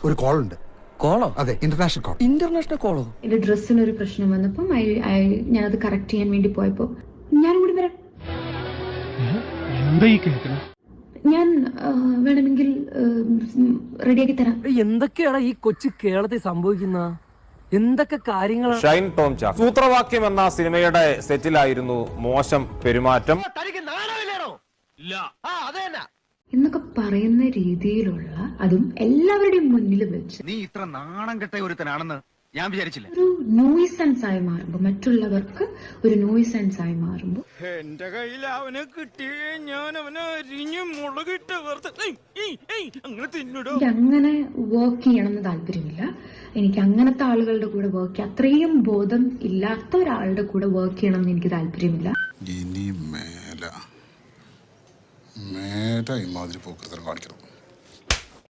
ഒരു കോൾ ഉണ്ട്. കോളോ? അതെ, ഇന്റർനാഷണൽ കോൾ. ഇന്റർനാഷണൽ കോളോ? എന്റെ ഡ്രസ്സിന് ഒരു പ്രശ്നം വന്നപ്പോ ഞാനത് കറക്റ്റ് ചെയ്യാൻ വേണ്ടി പോയപ്പോ ഞാനും കൂടി വരാം. ഞാൻ വേണമെങ്കിൽ റെഡിയാക്കി തരാം. എന്തൊക്കെയാണ് ഈ കൊച്ചു കേരളത്തിൽ സംഭവിക്കുന്ന എന്തൊക്കെ കാര്യങ്ങളാണ്? ഷൈൻ ടോം ചാക്കോ സൂത്രവാക്യം എന്ന സിനിമയുടെ സെറ്റിലായിരുന്നു മോശം പെരുമാറ്റം എന്നൊക്കെ പറയുന്ന രീതിയിലുള്ള, അതും എല്ലാവരുടെയും മുന്നിൽ വെച്ച് നീ ഇത്ര നാണം കെട്ട ഒരുത്തനാണെന്ന് ഞാൻ വിചാരിച്ചില്ല. ഒരു നോയിസൻസ് ആയി മാറുമ്പോ, മറ്റുള്ളവർക്ക് ഒരു നോയിസൻസ് ആയി മാറുമ്പോ, എന്റെ കയ്യിൽ അവനെ കിട്ടിയേ ഞാൻ അവനെ അരിഞ്ഞു മുളകിട്ട് അങ്ങനെ തിന്നിടോ. എനിക്ക് അങ്ങനെ വർക്ക് ചെയ്യണമെന്ന് താല്പര്യമില്ല. എനിക്ക് അങ്ങനത്തെ ആളുകളുടെ കൂടെ വർക്ക്, അത്രയും ബോധം ഇല്ലാത്ത ഒരാളുടെ കൂടെ വർക്ക് ചെയ്യണമെന്ന് എനിക്ക് താല്പര്യമില്ല. ഇനി മേല ഇമാതിരി പോക്കൃതം കാണിക്കണം.